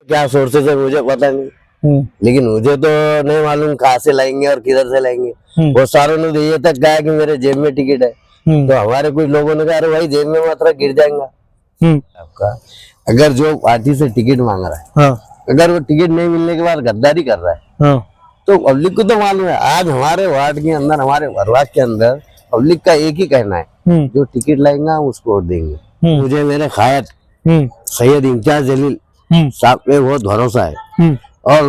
क्या सोर्सेज है मुझे पता नहीं, लेकिन मुझे तो नहीं मालूम कहाँ से लाएंगे और किधर से लाएंगे। बहुत सारों ने ये तक कहा कि मेरे जेब में टिकट है, तो हमारे कुछ लोगों ने कहा अरे भाई जेब में मात्रा गिर जाएगा आपका। अगर जो पार्टी से टिकट मांग रहा है, अगर वो टिकट नहीं मिलने के बाद गद्दारी कर रहा है, तो पब्लिक को तो मालूम है। आज हमारे वार्ड के अंदर, हमारे वरवाद के अंदर पब्लिक का एक ही कहना है, जो टिकट लाएंगे हम उसको वोट देंगे। मुझे मेरे खायद सैयद इम्तियाज जलील साहब पे बहुत भरोसा है, और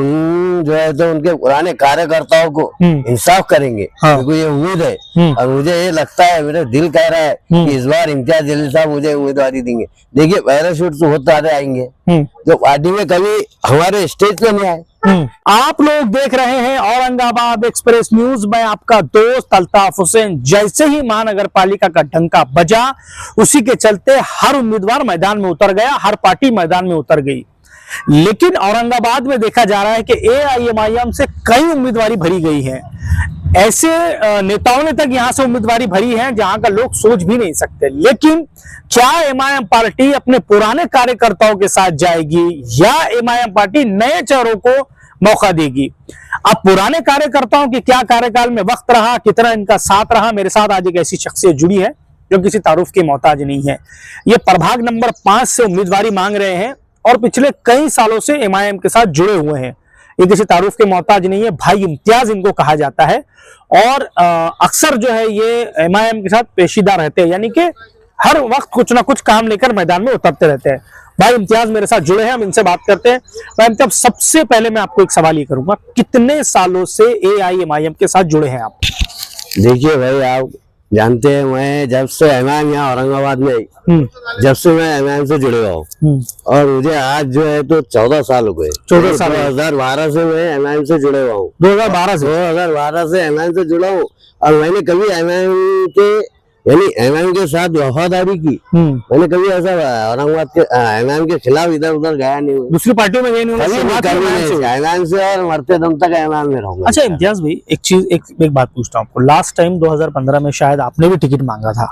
जो है तो उनके पुराने कार्यकर्ताओं को इंसाफ करेंगे, क्योंकि ये उम्मीद है। और मुझे ये लगता है, मेरा दिल कह रहा है कि इस बार इम्तियाज जलील साहब मुझे उम्मीदवारी देंगे। देखिए पैराशूट से बहुत सारे आएंगे जो पार्टी में कभी हमारे स्टेज पे नहीं आए। आप लोग देख रहे हैं औरंगाबाद एक्सप्रेस न्यूज। मैं आपका दोस्त अल्ताफ हुसैन। जैसे ही महानगर पालिका का डंका बजा, उसी के चलते हर उम्मीदवार मैदान में उतर गया, हर पार्टी मैदान में उतर गई। लेकिन औरंगाबाद में देखा जा रहा है कि AIMIM से कई उम्मीदवारी भरी गई है। ऐसे नेताओं ने तक यहां से उम्मीदवारी भरी है जहां का लोग सोच भी नहीं सकते। लेकिन क्या MIM पार्टी अपने पुराने कार्यकर्ताओं के साथ जाएगी या MIM पार्टी नए चेहरों को मौका देगी? अब पुराने कार्यकर्ताओं के क्या कार्यकाल में वक्त रहा, कितना इनका साथ रहा। मेरे साथ आज एक ऐसी शख्सियत जुड़ी है जो किसी तारुफ की मोहताज नहीं है। ये प्रभाग नंबर 5 से उम्मीदवारी मांग रहे हैं और पिछले कई सालों से MIM के साथ जुड़े हुए हैं। ये किसी तारुफ के मोहताज नहीं है, भाई इम्तियाज इनको कहा जाता है। और अक्सर जो है ये MIM के साथ पेशीदा रहते हैं, यानी कि हर वक्त कुछ ना कुछ काम लेकर मैदान में उतरते रहते हैं। भाई इम्तियाज मेरे साथ जुड़े हैं, हम इनसे बात करते हैं। भाई इम्तियाज, सबसे पहले मैं आपको एक सवाल ये करूंगा, कितने सालों से AIMIM के साथ जुड़े हैं आप? देखिए भाई, आप जानते हैं मैं जब से MIM यहाँ औरंगाबाद में आई, जब से मैं MIM से जुड़े हुआ हूँ, और मुझे आज जो है तो 14 साल हो गए। 14 साल 2012 से मैं MIM से जुड़े हुआ हूँ। 2012 से MIM से जुड़ा हूँ, और मैंने कभी MIM के साथ वफादारी की। मैंने कभी ऐसा औरंगाबाद के MIM के खिलाफ इधर उधर गया नहीं हूँ, दूसरी पार्टियों में गए नहीं MIM से, और मरते दम तक MIM में रहूंगा। अच्छा इम्तियाज भाई, एक बात पूछता हूँ आपको। लास्ट टाइम 2015 में शायद आपने भी टिकट मांगा था,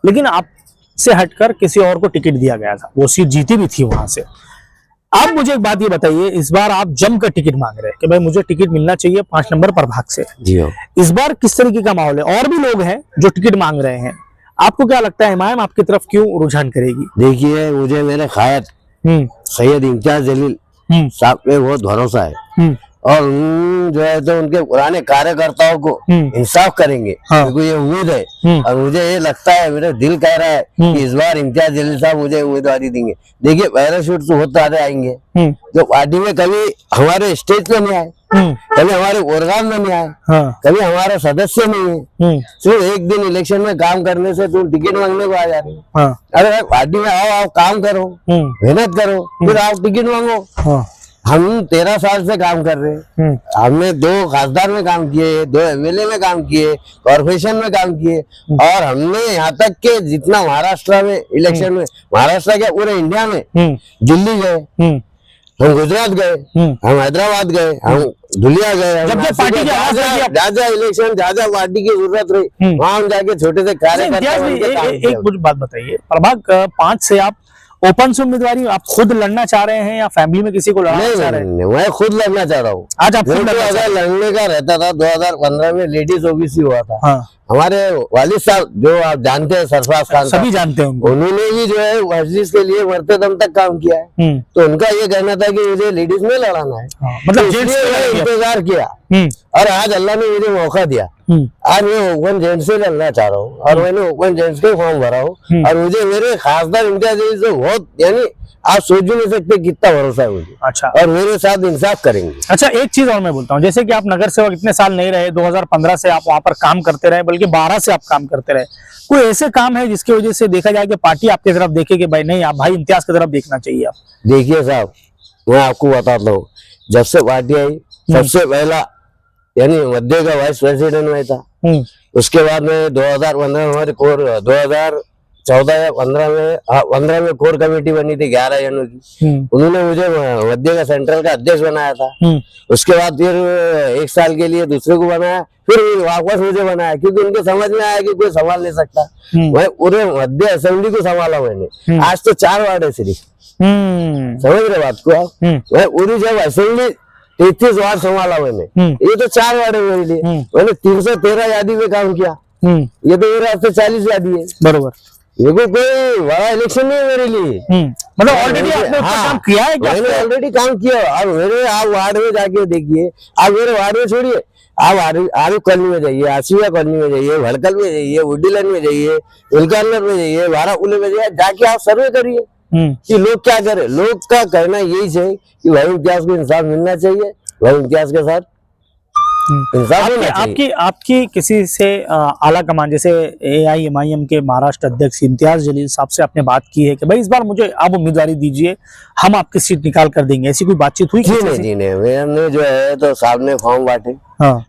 लेकिन आपसे हटकर किसी और को टिकट दिया गया था, वो सीट जीती भी थी वहां से। अब मुझे एक बात ये बताइए, इस बार आप जमकर टिकट मांग रहे हैं कि भाई मुझे टिकट मिलना चाहिए 5 नंबर प्रभाग से। जी हो। इस बार किस तरीके का माहौल है? और भी लोग हैं जो टिकट मांग रहे हैं, आपको क्या लगता है MIM आपकी तरफ क्यों रुझान करेगी? देखिए, मुझे मेरे खायद सैयद इम्तियाज जलील साहब पे बहुत भरोसा है, और जो है तो उनके पुराने कार्यकर्ताओं को इंसाफ करेंगे, क्योंकि ये उम्मीद है। और मुझे ये लगता है, मेरा दिल कह रहा है कि इस बार इम्तियाज जलील साहब मुझे उम्मीदवारी देंगे। देखिए पैराशूट से बहुत सारे आएंगे जो पार्टी में कभी हमारे स्टेज पे नहीं आए, कभी हमारे प्रोग्राम में नहीं आए, कभी हमारा सदस्य नहीं है। सिर्फ एक दिन इलेक्शन में काम करने से तुम टिकट मांगने को आ जा रहे हो। अरे भाई पार्टी में आओ काम करो, मेहनत करो, फिर आओ टिकट मांगो। हम 13 साल से काम कर रहे हैं। हमने 2 खासदार में काम किए, 2 MLA में काम किए, कॉर्पोरेशन में काम किए, और हमने यहाँ तक के जितना महाराष्ट्र में इलेक्शन में, महाराष्ट्र के पूरे इंडिया में, दिल्ली गए, हम गुजरात गए, हम हैदराबाद गए, हम धुलिया गए, जहाँ इलेक्शन जहाँ पार्टी की जरूरत रही वहाँ हम जाके छोटे से कार्यकर्ता। एक मुझे बात बताइए, प्रभाग 5 से आप ओपन से उम्मीदवारी आप खुद लड़ना चाह रहे हैं या फैमिली में किसी को लड़ना चाह रहे हैं? मैं खुद लड़ना चाह रहा हूँ। आज आप खुद लड़ने का रहता था। 2015 में लेडीज OBC हुआ था। हमारे वालिद साहब जो आप जानते हैं, सरफराज खान, सभी जानते हैं, उन्होंने भी जो है मस्जिद के लिए मरते दम तक काम किया है। तो उनका ये कहना था कि मुझे लेडीज में लड़ाना है, मतलब इंतजार किया, और आज अल्लाह ने मुझे मौका दिया। आज मैं ओपन जेंट्स से लड़ना चाह रहा हूँ, और मैंने ओपन जेंट्स के फॉर्म भरा हूँ, और मुझे मेरे खासदार इम्तियाज जलील से बहुत, यानी आप सोच भी नहीं सकते कितना भरोसा है मुझे। अच्छा, और मेरे साथ इंसाफ करेंगे। अच्छा, एक चीज और मैं बोलता हूँ, जैसे कि आप नगर सेवक इतने साल नहीं रहे, 2015 से आप वहां पर काम करते रहे, बल्कि 12 से आप काम करते रहे, कोई ऐसे काम है जिसकी वजह से देखा जाए कि पार्टी आपकी तरफ देखे कि भाई नहीं, आप भाई इम्तियाज की तरफ देखना चाहिए? आप देखिए साहब, मैं आपको बताता हूँ, जब से पार्टी आई सबसे पहला यानी मध्य का वाइस प्रेसिडेंट में था। उसके बाद में 2015 हमारे 14 या 15 में 15 में कोर कमेटी बनी थी 11 जनों की। उन्होंने मुझे मध्य का सेंट्रल का अध्यक्ष बनाया था। उसके बाद फिर 1 साल के लिए दूसरे को बनाया, फिर वापस मुझे बनाया, क्योंकि उनके समझ में आया कि कोई संभाल नहीं सकता। मैं पूरे मध्य असेंबली को संभाला मैंने। आज तो 4 वार्ड है सिर्फ, समझ रहे बात को आप। मैं पूरी जब असेंबली 33 वार्ड संभाला मैंने, ये तो 4 वार्ड है मेरे लिए। मैंने 313 यादी में काम किया, ये तो मेरे हाथ से 40 यादी है। बरोबर, ये कोई बड़ा इलेक्शन नहीं है मेरे लिए। मतलब ऑलरेडी आपने काम किया है क्या? मैंने ऑलरेडी काम किया। अब मेरे आप वार्ड में जाके देखिए, आप मेरे वार्ड में छोड़िए, आप आरू कॉलोनी में जाइए, आसिया कॉलोनी में जाइए, भड़कल में जाइए, वुडीलैंड में जाइए, उलकानर में जाइए, बारापुले में जाइए, जाके आप सर्वे करिए कि लोग क्या करे। लोग का कहना यही है कि भाई इम्तियाज को इंसाफ मिलना चाहिए, भाई इम्तियाज के साथ इंसाफ होना चाहिए। आपकी किसी से आला कमान, जैसे AIMIM के महाराष्ट्र अध्यक्ष इम्तियाज जलील साहब से आपने बात की है कि भाई इस बार मुझे आप उम्मीदवारी दीजिए, हम आपकी सीट निकाल कर देंगे, ऐसी कोई बातचीत हुई? जी नहीं, हमने जो है तो साहब ने फॉर्म बांटे,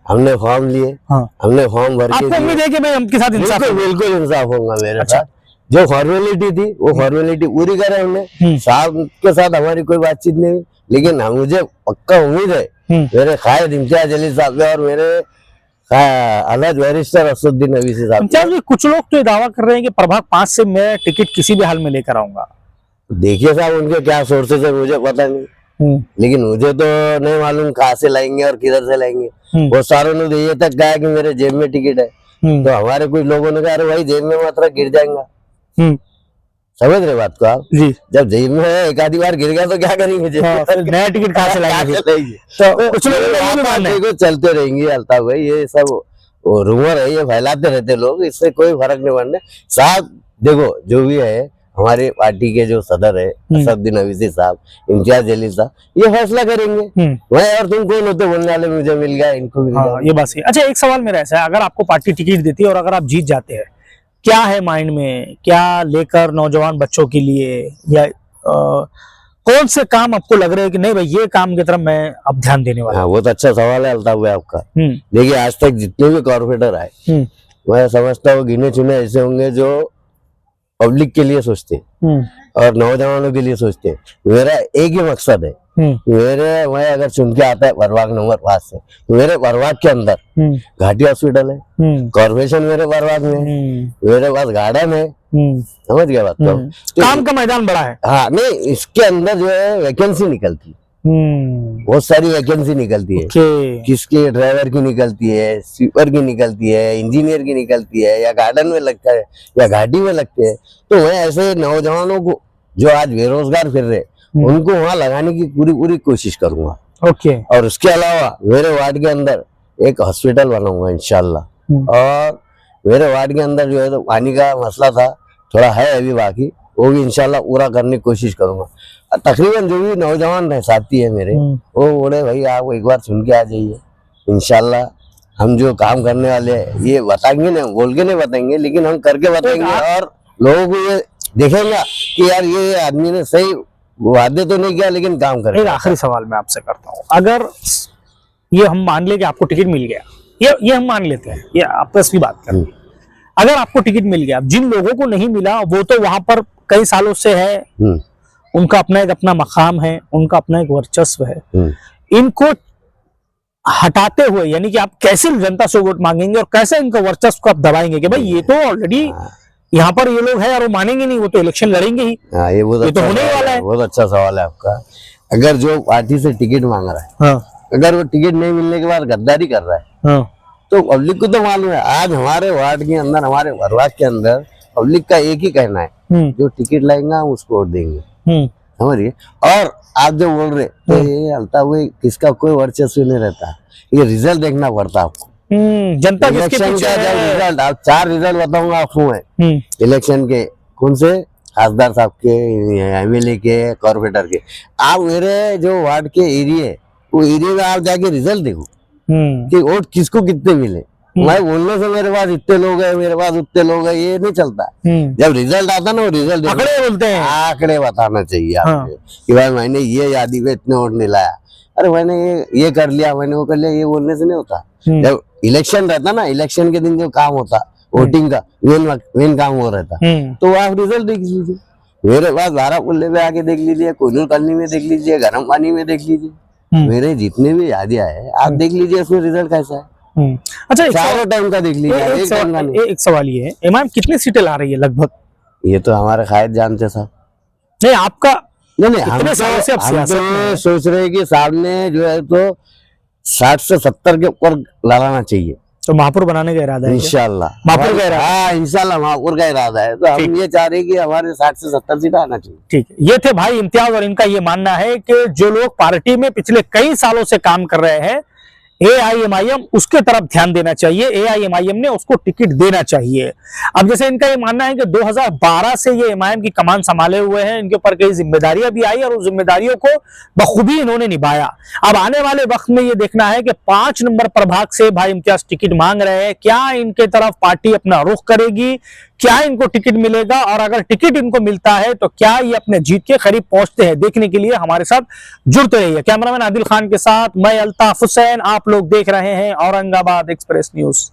हमने फॉर्म लिए, हमने फॉर्म भर के। आपको उम्मीद है कि मैं उनके साथ इंसाफ? बिल्कुल इंसाफ होगा मेरे साथ। जो फॉर्मेलिटी थी वो फॉर्मेलिटी पूरी करे हमने। साहब के साथ हमारी कोई बातचीत नहीं, लेकिन मुझे पक्का उम्मीद है मेरे कायद इम्तियाज जलील साहब और मेरे अलग बैरिस्टर असदुद्दीन अवीसी साहब। कुछ लोग तो ये दावा कर रहे हैं कि प्रभाग 5 से मैं टिकट किसी भी हाल में लेकर आऊंगा। देखिए साहब, उनके क्या सोर्सेस है मुझे पता नहीं, लेकिन मुझे तो नहीं मालूम कहाँ से लाएंगे और किधर से लाएंगे। बहुत सारों ने ये तक कहा कि मेरे जेब में टिकट है, तो हमारे कुछ लोगों ने कहा अरे भाई जेब में मात्रा गिर जाएगा। समझ रहे बात को आप जी? जब जेब में एक आधी बार गिर गया तो क्या करेंगे? नया टिकट कहाँ से लाएंगे? तो कुछ लोग चलते रहेंगे अल्ताफ भाई, ये सब रूमर है, ये फैलाते रहते लोग, इससे कोई फर्क नहीं पड़ने। साहब देखो, जो भी है हमारे पार्टी के जो सदर है असदुद्दीन अवीसी साहब, इम्तियाज जलील साहब, ये फैसला करेंगे। भाई और तुम कौन होते बोलने वाले मुझे मिल गया, इनको मिल गया? ये बात सही। अच्छा, एक सवाल मेरा ऐसा है, अगर आपको पार्टी टिकट देती है और अगर आप जीत जाते हैं, क्या है माइंड में, क्या लेकर नौजवान बच्चों के लिए, या कौन से काम आपको लग रहे हैं कि नहीं भाई ये काम की तरफ मैं अब ध्यान देने वाला? हाँ, बहुत अच्छा सवाल है अल्ताफ भाई आपका। देखिए, आज तक जितने भी कॉर्पोरेटर आए, मैं समझता हूँ गिने चुने ऐसे होंगे जो पब्लिक के लिए सोचते और नौजवानों के लिए सोचते। मेरा एक ही मकसद है, मैं अगर चुन के आता है प्रभाग नंबर 5 से, मेरे प्रभाग के अंदर घाटी हॉस्पिटल है, कॉर्पोरेशन मेरे प्रभाग में है, मेरे पास गार्डन है, समझ गया बात को? तो काम का मैदान बड़ा है। हाँ, नहीं, इसके अंदर जो है वैकेंसी निकलती, बहुत सारी वैकेंसी निकलती है। किसके ड्राइवर की निकलती है, स्वीपर की निकलती है, इंजीनियर की निकलती है, या गार्डन में लगता है या घाटी में लगते हैं। तो मैं ऐसे नौजवानों को जो आज बेरोजगार फिर रहे, उनको वहां लगाने की पूरी कोशिश करूंगा। और उसके अलावा मेरे वार्ड के अंदर एक हॉस्पिटल बनाऊंगा इंशाल्लाह। और मेरे वार्ड के अंदर जो है तो पानी का मसला था, थोड़ा है अभी बाकी, वो भी इंशाल्लाह पूरा करने की कोशिश करूंगा। तकरीबन जो भी नौजवान है साथी है मेरे, वो बोले भाई आप एक बार सुन के आ जाइए, इंशाल्लाह हम जो काम करने वाले हैं ये बताएंगे, नहीं बोल के नहीं बताएंगे, लेकिन हम करके बताएंगे और लोगों को ये देखेंगे कि यार ये आदमी ने सही वादे तो नहीं किया लेकिन काम कर। एक आखिरी सवाल मैं आपसे करता हूँ, अगर ये हम मान ले कि आपको टिकट मिल गया, ये हम मान लेते हैं, ये आपस की बात करें, अगर आपको टिकट मिल गया, जिन लोगों को नहीं मिला वो तो वहां पर कई सालों से है, उनका अपना मकाम है, उनका अपना एक वर्चस्व है, इनको हटाते हुए यानी कि आप कैसे जनता से वोट मांगेंगे और कैसे इनका वर्चस्व को आप दबाएंगे कि भाई ये तो ऑलरेडी यहाँ पर ये लोग हैं और वो मानेंगे नहीं, वो तो इलेक्शन लड़ेंगे ही। ये तो होने ही वाला है। बहुत अच्छा सवाल है आपका। अगर जो पार्टी से टिकट मांग रहा है, अगर वो टिकट नहीं मिलने के बाद गद्दारी कर रहा है, तो पब्लिक को तो मालूम है। आज हमारे वार्ड के अंदर, हमारे प्रभाग के अंदर पब्लिक का एक ही कहना है, जो टिकट लाएंगे हम उसको वोट देंगे, समझिए। और आप जो बोल रहे तो ये अल्ताफ भाई किसका कोई वर्चस्व नहीं रहता, ये रिजल्ट देखना पड़ता है आपको। जनता किसके पीछे है? रिजल्ट आप 4 रिजल्ट बताऊंगा आपको मैं इलेक्शन के, कौन से? खासदार साहब के, MLA के, कॉर्पोरेटर के। आप मेरे जो वार्ड के एरिया है, वो एरिया में आप जाके रिजल्ट देखो कि वोट किसको कितने मिले। मैं बोलने से मेरे पास इतने लोग हैं, मेरे पास उतने लोग हैं, ये नहीं चलता। जब रिजल्ट आता ना, वो रिजल्ट आंकड़े बोलते हैं, आंकड़े बताना चाहिए आपको कि भाई मैंने ये यादी में इतने वोट नहीं लाया, अरे मैंने ये कर लिया, मैंने वो कर लिया, ये बोलने से नहीं होता। जब इलेक्शन रहता ना, इलेक्शन के दिन जो काम होता वोटिंग का मेन काम हो रहता। तो आप रिजल्ट देख लीजिए, मेरे पास धारापुल्ले में आके देख लीजिए, कोयनूर कॉलोनी में देख लीजिए, गर्म पानी में देख लीजिए, मेरे जितने भी यादियां है आप देख लीजिए, उसमें रिजल्ट कैसा है। अच्छा, चारों टाइम का देख लीजिए। एक सवाल ये है, इमाम कितनी सीटें ला रही है लगभग? ये तो हमारे कायद जानते साहब। नहीं, आपका नहीं हम तो सोच रहे हैं कि सामने जो है तो 60 से 70 के ऊपर लड़ाना चाहिए। तो महापुर बनाने का इरादा है? इंशाल्लाह महापुर का इरादा? हाँ इंशाल्लाह महापुर का इरादा है। तो हम ये चाह रहे हैं कि हमारे 60 से 70 सीट आना चाहिए। ठीक है, ये थे भाई इम्तियाज, और इनका ये मानना है कि जो लोग पार्टी में पिछले कई सालों से काम कर रहे हैं, AIMIM उसके तरफ ध्यान देना चाहिए, AIMIM ने उसको टिकट देना चाहिए। अब जैसे इनका ये मानना है कि 2012 से ये इमाम की कमान संभाले हुए हैं, इनके ऊपर कई जिम्मेदारियां भी आई और उस जिम्मेदारियों को बखूबी इन्होंने निभाया। अब आने वाले वक्त में ये देखना है कि 5 नंबर प्रभाग से भाई इम्तियाज टिकट मांग रहे हैं, क्या इनके तरफ पार्टी अपना रुख करेगी, क्या इनको टिकट मिलेगा, और अगर टिकट इनको मिलता है तो क्या ये अपने जीत के करीब पहुंचते हैं? देखने के लिए हमारे साथ जुड़ते रहिए। कैमरामैन आदिल खान के साथ मैं अल्ताफ हुसैन, आप लोग देख रहे हैं औरंगाबाद एक्सप्रेस न्यूज।